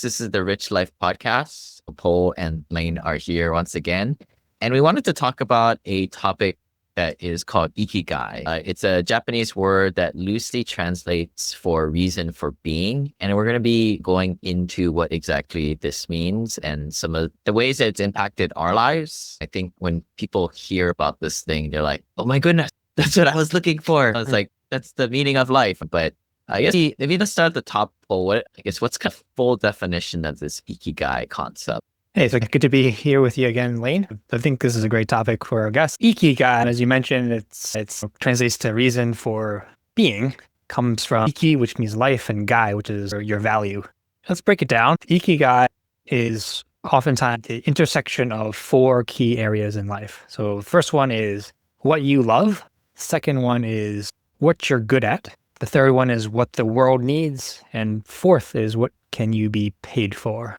This is the Rich Life Podcast. Paul and Lane are here once again. And we wanted to talk about a topic that is called Ikigai. It's a Japanese word that loosely translates for reason for being. And we're going to be going into what exactly this means and some of the ways that it's impacted our lives. I think when people hear about this thing, they're like, oh my goodness, that's what I was looking for. I was like, that's the meaning of life. But I guess if you just start at the top, what's kind of full definition of this Ikigai concept? Hey, so good to be here with you again, Lane. I think this is a great topic for our guest. Ikigai, as you mentioned, it's translates to reason for being, comes from Iki, which means life, and Gai, which is your value. Let's break it down. Ikigai is oftentimes the intersection of four key areas in life. So the first one is what you love. Second one is what you're good at. The third one is what the world needs. And fourth is what can you be paid for.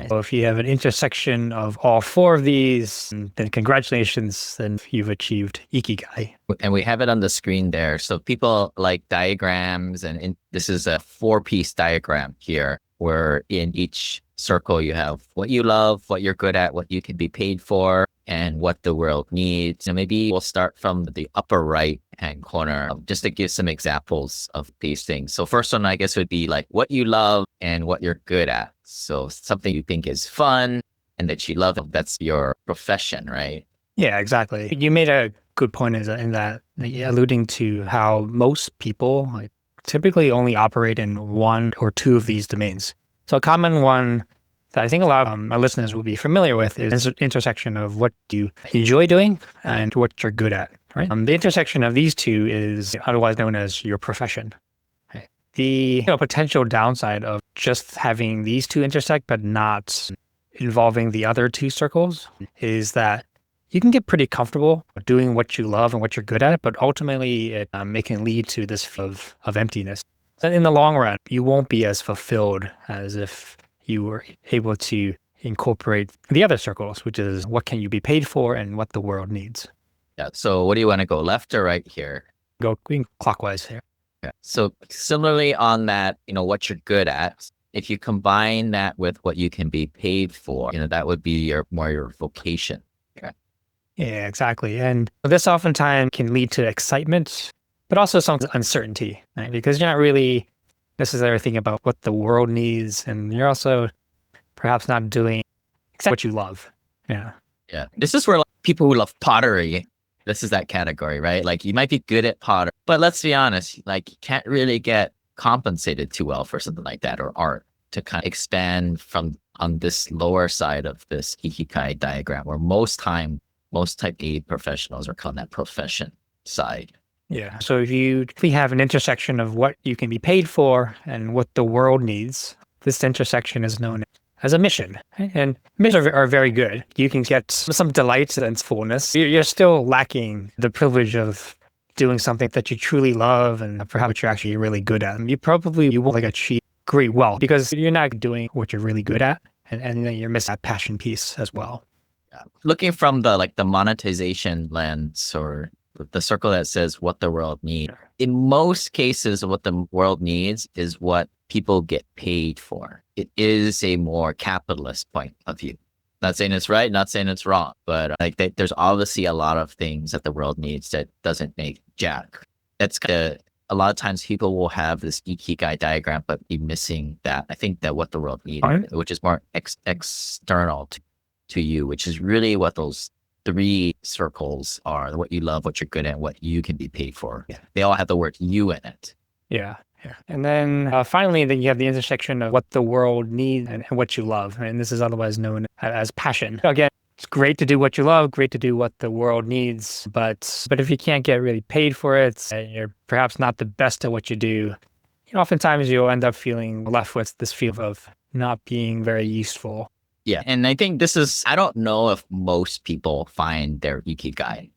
So if you have an intersection of all four of these, then congratulations, then you've achieved Ikigai. And we have it on the screen there. So people like diagrams, and this is a 4-piece diagram here, where in each circle you have what you love, what you're good at, what you can be paid for, and what the world needs. And maybe we'll start from the upper right-hand corner just to give some examples of these things. So first one, I guess, would be like what you love and what you're good at. So something you think is fun and that you love, that's your profession, right? Yeah, exactly. You made a good point in that alluding to how most people typically only operate in one or two of these domains. So a common one that I think a lot of our listeners will be familiar with is the intersection of what you enjoy doing and what you're good at, right? The intersection of these two is otherwise known as your profession. The potential downside of just having these two intersect but not involving the other two circles is that you can get pretty comfortable doing what you love and what you're good at, but ultimately it can lead to this feeling of emptiness. And in the long run, you won't be as fulfilled as if you were able to incorporate the other circles, which is what can you be paid for and what the world needs. Yeah. So what do you want to go, left or right here? Go clockwise here. Yeah. So similarly on that, what you're good at, if you combine that with what you can be paid for, that would be your vocation. Okay. Yeah, exactly. And this oftentimes can lead to excitement, but also some uncertainty, right? Because you're not really necessarily thinking about what the world needs, and you're also perhaps not doing exactly what you love. Yeah. Yeah. This is where people who love pottery, this is that category, right? Like you might be good at pottery, but let's be honest, like you can't really get compensated too well for something like that, or art, to kind of expand from on this lower side of this Ikigai diagram, where most type A professionals are on that profession side. Yeah. So if you have an intersection of what you can be paid for and what the world needs, this intersection is known as a mission. And missions are very good. You can get some delight and fullness. You're still lacking the privilege of doing something that you truly love and perhaps what you're actually really good at. You won't achieve great wealth because you're not doing what you're really good at. And then you're missing that passion piece as well. Yeah. Looking from the monetization lens, or the circle that says what the world needs. In most cases, what the world needs is what people get paid for. It is a more capitalist point of view. Not saying it's right, not saying it's wrong, but there's obviously a lot of things that the world needs that doesn't make jack. That's a lot of times people will have this Ikigai diagram, but be missing that. I think that what the world needs, which is more external to you, which is really what those 3 circles are: what you love, what you're good at, what you can be paid for. Yeah. They all have the word you in it. Yeah. And then finally, then you have the intersection of what the world needs and what you love. And this is otherwise known as passion. Again, it's great to do what you love, great to do what the world needs. But if you can't get really paid for it, and you're perhaps not the best at what you do, oftentimes you'll end up feeling left with this feeling of not being very useful. Yeah. And I think I don't know if most people find their Ikigai.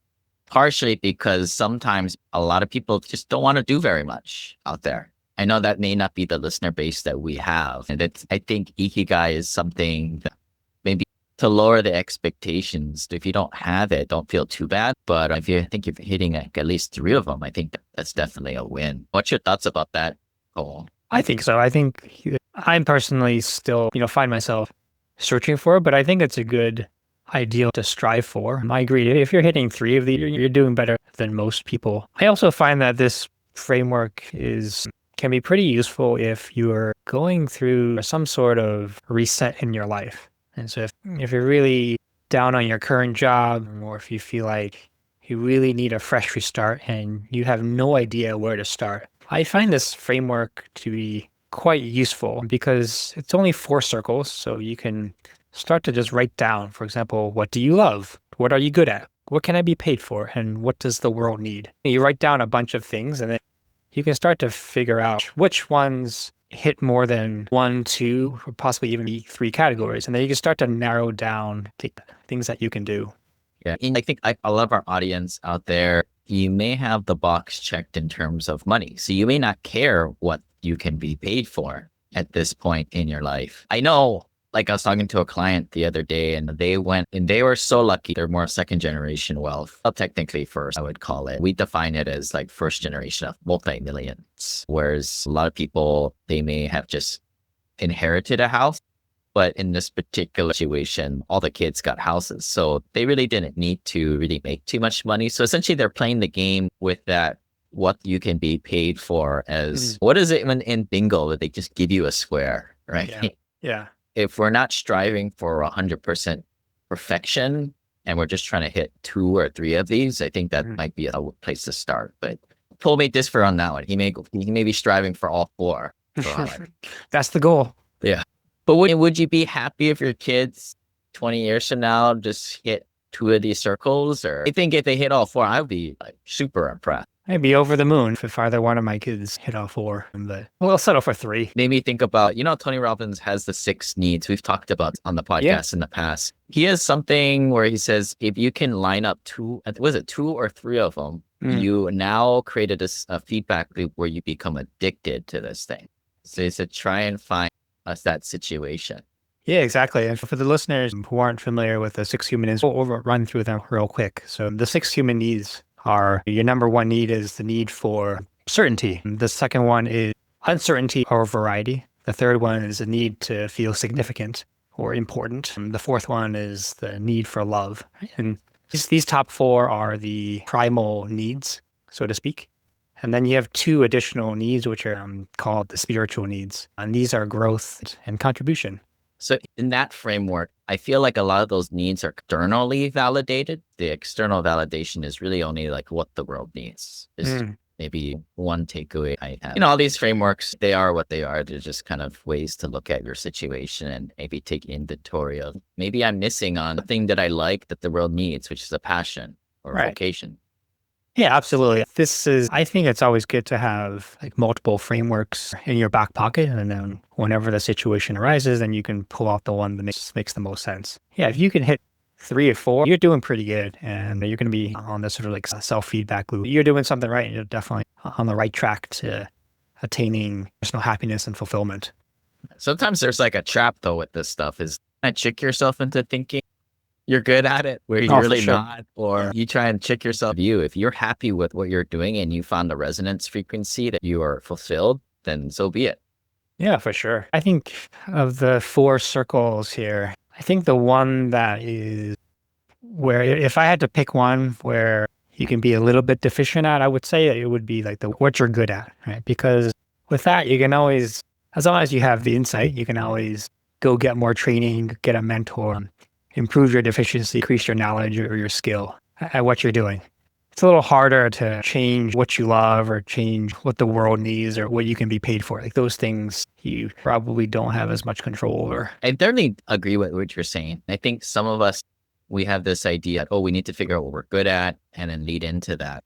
Partially because sometimes a lot of people just don't want to do very much out there. I know that may not be the listener base that we have. And I think Ikigai is something that maybe to lower the expectations. If you don't have it, don't feel too bad. But if you think you're hitting at least 3 of them, I think that's definitely a win. What's your thoughts about that, Cole? I think so. I think I'm personally still, find myself searching for it, but I think it's a good ideal to strive for. I agree. If you're hitting three of these, you're doing better than most people. I also find that this framework can be pretty useful if you're going through some sort of reset in your life. And so if you're really down on your current job, or if you feel like you really need a fresh restart and you have no idea where to start, I find this framework to be quite useful because it's only 4 circles. So you can start to just write down, for example, what do you love? What are you good at? What can I be paid for? And what does the world need? You write down a bunch of things and then you can start to figure out which ones hit more than 1, 2, or possibly even 3 categories. And then you can start to narrow down the things that you can do. Yeah. And I think a lot of our audience out there, you may have the box checked in terms of money. So you may not care what you can be paid for at this point in your life. I know, like I was talking to a client the other day and they were so lucky. They're more second generation wealth. Well, technically first, I would call it. We define it as like first generation of multi-millions. Whereas a lot of people, they may have just inherited a house. But in this particular situation, all the kids got houses. So they really didn't need to really make too much money. So essentially they're playing the game with that, what you can be paid for as, what is it in bingo that they just give you a square, right? Yeah. If we're not striving for 100% perfection and we're just trying to hit 2 or 3 of these, I think that might be a place to start. But Paul may differ on that one. He may be striving for all 4. That's the goal. Yeah. But would you be happy if your kids 20 years from now just hit 2 of these circles? Or I think if they hit all 4, I'd be like super impressed. I'd be over the moon if either one of my kids hit all 4. But we'll settle for 3. Made me think about, Tony Robbins has the 6 needs we've talked about on the podcast in the past. He has something where he says, if you can line up 2, was it 2 or 3 of them, you now created a feedback loop where you become addicted to this thing. So he said, try and find us that situation. Yeah, exactly. And for the listeners who aren't familiar with the 6 human needs, we'll run through them real quick. So the 6 human needs are, your number 1 need is the need for certainty. The second one is uncertainty or variety. The third one is a need to feel significant or important. And the fourth one is the need for love. And these top 4 are the primal needs, so to speak. And then you have 2 additional needs, which are called the spiritual needs. And these are growth and contribution. So in that framework, I feel like a lot of those needs are externally validated. The external validation is really only like what the world needs. Is maybe one takeaway I have. All these frameworks, they are what they are. They're just kind of ways to look at your situation and maybe take inventory of, maybe I'm missing on the thing that I like that the world needs, which is a passion or vocation. Yeah, absolutely. I think it's always good to have like multiple frameworks in your back pocket. And then whenever the situation arises, then you can pull out the one that makes the most sense. Yeah, if you can hit 3 or 4, you're doing pretty good. And you're going to be on this sort of like self-feedback loop. You're doing something right. You're definitely on the right track to attaining personal happiness and fulfillment. Sometimes there's like a trap though with this stuff is trick yourself into thinking you're good at it where you're really not, or you try and trick yourself. If you're happy with what you're doing and you found a resonance frequency that you are fulfilled, then so be it. Yeah, for sure. I think of the 4 circles here, I think the one that is where, if I had to pick one where you can be a little bit deficient at, I would say it would be like what you're good at, right? Because with that, you can always, as long as you have the insight, you can always go get more training, get a mentor, improve your deficiency, increase your knowledge or your skill at what you're doing. It's a little harder to change what you love or change what the world needs or what you can be paid for. Like those things you probably don't have as much control over. I definitely agree with what you're saying. I think some of us, we have this idea, we need to figure out what we're good at and then lead into that.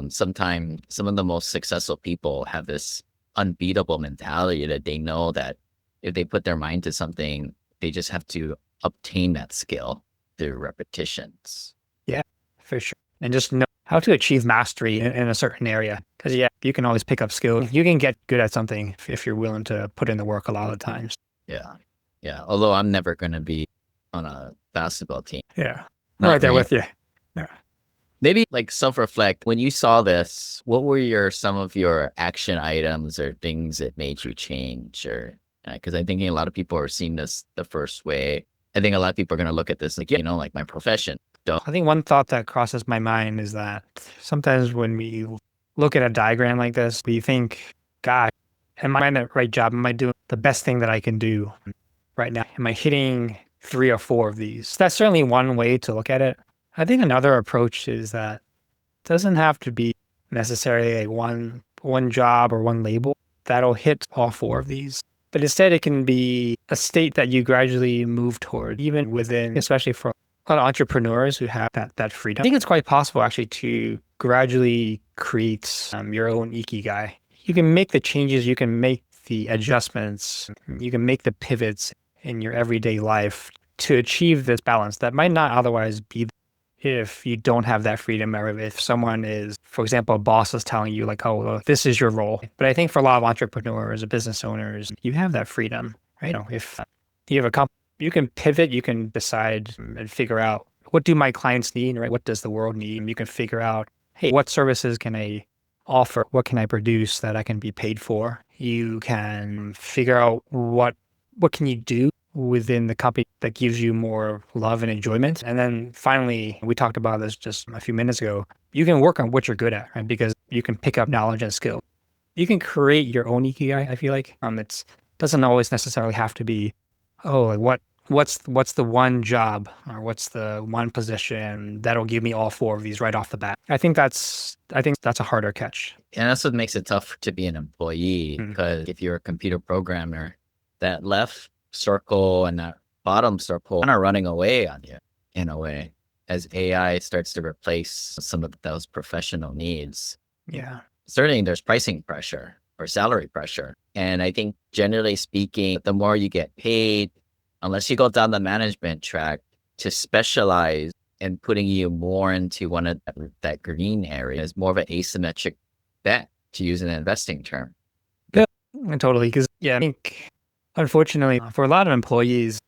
Sometimes some of the most successful people have this unbeatable mentality that they know that if they put their mind to something, they just have to obtain that skill through repetitions. Yeah, for sure. And just know how to achieve mastery in a certain area. Because you can always pick up skills. You can get good at something if you're willing to put in the work a lot of times. Yeah. Although I'm never going to be on a basketball team. Yeah. I'm right there with you. Yeah. Maybe like self-reflect. When you saw this, what were some of your action items or things that made you change? Or because I'm thinking a lot of people are seeing this the first way. I think a lot of people are going to look at this like, like my profession. So, I think one thought that crosses my mind is that sometimes when we look at a diagram like this, we think, God, am I in the right job? Am I doing the best thing that I can do right now? Am I hitting 3 or 4 of these? That's certainly one way to look at it. I think another approach is that it doesn't have to be necessarily a one job or one label that'll hit all 4 of these. But instead, it can be a state that you gradually move toward, even within, especially for a lot of entrepreneurs who have that freedom. I think it's quite possible actually to gradually create your own Ikigai. You can make the changes, you can make the adjustments, you can make the pivots in your everyday life to achieve this balance that might not otherwise be if you don't have that freedom, or if someone is, for example, a boss is telling you like, oh, well, this is your role. But I think for a lot of entrepreneurs or business owners, you have that freedom, right? If you have a company, you can pivot, you can decide and figure out, what do my clients need, right? What does the world need? And you can figure out, hey, what services can I offer? What can I produce that I can be paid for? You can figure out what can you do within the company that gives you more love and enjoyment. And then finally, we talked about this just a few minutes ago, you can work on what you're good at, right? Because you can pick up knowledge and skill. You can create your own Ikigai, I feel like. It doesn't always necessarily have to be, oh, like what's the one job or what's the one position that'll give me all 4 of these right off the bat. I think that's a harder catch. and that's what makes it tough to be an employee, because if you're a computer programmer, that left circle and that bottom circle kind of running away on you in a way as AI starts to replace some of those professional needs. Yeah. Certainly there's pricing pressure or salary pressure. And I think generally speaking, the more you get paid, unless you go down the management track, to specialize and putting you more into one of that green area is more of an asymmetric bet, to use an investing term. Yeah, totally. Because I think unfortunately for a lot of employees,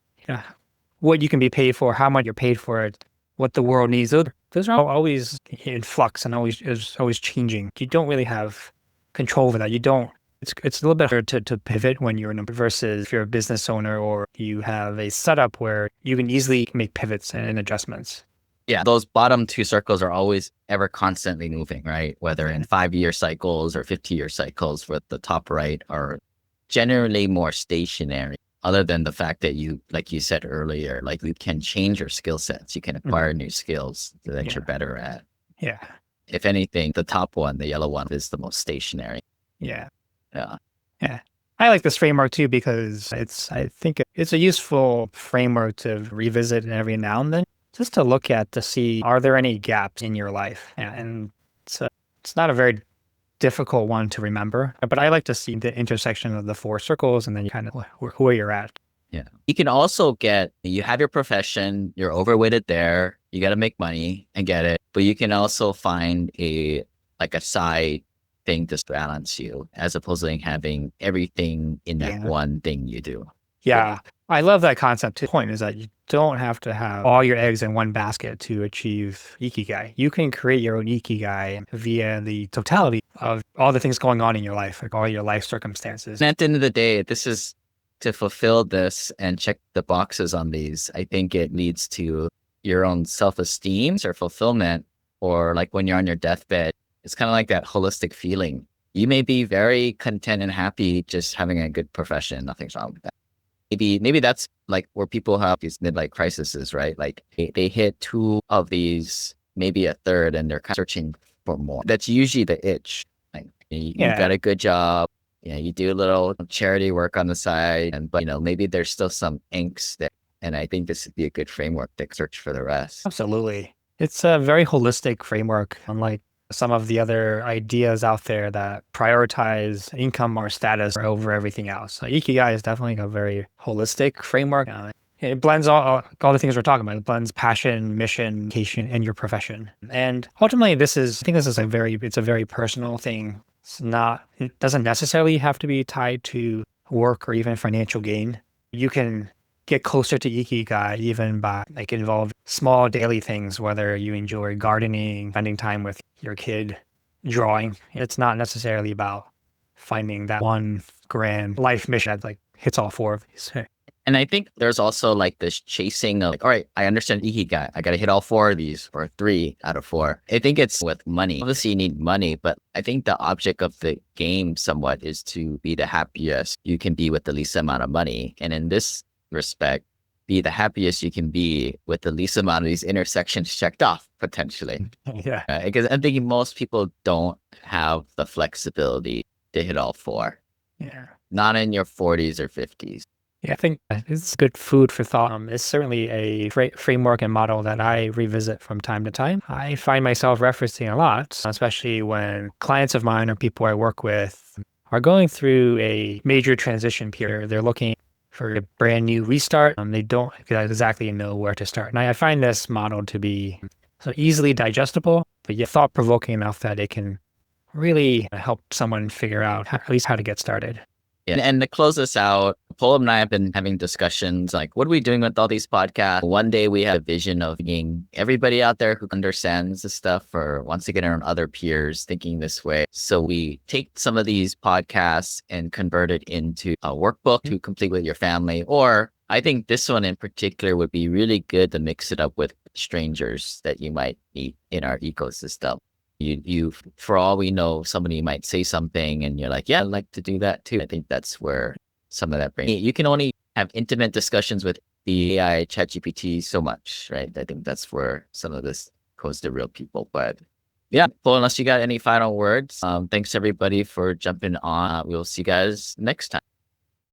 what you can be paid for, how much you're paid for it, what the world needs, those are always in flux and always changing. You don't really have control over that. You don't. It's a little bit harder to pivot when you're versus if you're a business owner or you have a setup where you can easily make pivots and adjustments. Yeah, those bottom 2 circles are always ever constantly moving, right? Whether in 5-year cycles or 50-year cycles, with the top right are generally more stationary, other than the fact that you, like you said earlier, like you can change your skill sets. You can acquire new skills that you're better at. Yeah. If anything, the top one, the yellow one, is the most stationary. Yeah. Yeah. Yeah. I like this framework too, because I think it's a useful framework to revisit every now and then, just to look at to see, are there any gaps in your life? And it's not a very difficult one to remember, but I like to see the intersection of the 4 circles and then kind of where you're at. Yeah. You can also you have your profession, you're overweighted there, you got to make money and get it, but you can also find a side thing to balance you, as opposed to having everything in that one thing you do. Yeah. I love that concept too. The point is that you don't have to have all your eggs in one basket to achieve Ikigai. You can create your own Ikigai via the totality of all the things going on in your life, like all your life circumstances. And at the end of the day, this is to fulfill this and check the boxes on these. I think it leads to your own self-esteem or fulfillment, or like when you're on your deathbed, it's kind of like that holistic feeling. You may be very content and happy just having a good profession. Nothing's wrong with that. Maybe that's like where people have these midlife crises, right? Like they hit 2 of these, maybe a third, and they're kind of searching for more. That's usually the itch. Like you got a good job, you do a little charity work on the side, but maybe there's still some angst there. And I think this would be a good framework to search for the rest. Absolutely. It's a very holistic framework, unlike some of the other ideas out there that prioritize income or status over everything else. So Ikigai is definitely a very holistic framework. It blends all the things we're talking about. It blends passion, mission, vocation, and your profession. And ultimately, I think this is it's a very personal thing. It doesn't necessarily have to be tied to work or even financial gain. You can get closer to Ikigai even by like involve small daily things, whether you enjoy gardening, spending time with your kid, drawing. It's not necessarily about finding that one grand life mission that like hits all four of these. And I think there's also like this chasing of like, all right, I understand Ikigai. I got to hit all four of these or 3 out of 4. I think it's with money. Obviously, you need money, but I think the object of the game somewhat is to be the happiest you can be with the least amount of money. And in this respect, be the happiest you can be with the least amount of these intersections checked off potentially. Yeah. Because I'm thinking most people don't have the flexibility to hit all 4. Yeah. Not in your 40s or 50s. Yeah, I think it's good food for thought. It's certainly a framework and model that I revisit from time to time. I find myself referencing a lot, especially when clients of mine or people I work with are going through a major transition period. They're looking for a brand new restart. They don't exactly know where to start. And I find this model to be so easily digestible, but yet thought-provoking enough that it can really help someone figure out at least how to get started. And to close this out, Paul and I have been having discussions like, what are we doing with all these podcasts? One day we have a vision of being everybody out there who understands this stuff or wants to get around other peers thinking this way. So we take some of these podcasts and convert it into a workbook to complete with your family. Or I think this one in particular would be really good to mix it up with strangers that you might meet in our ecosystem. You, for all we know, somebody might say something and you're like, yeah, I'd like to do that too. I think that's where some of that brings. You can only have intimate discussions with the AI ChatGPT so much, right? I think that's where some of this goes to real people. But yeah, Paul, unless you got any final words, thanks everybody for jumping on. We'll see you guys next time.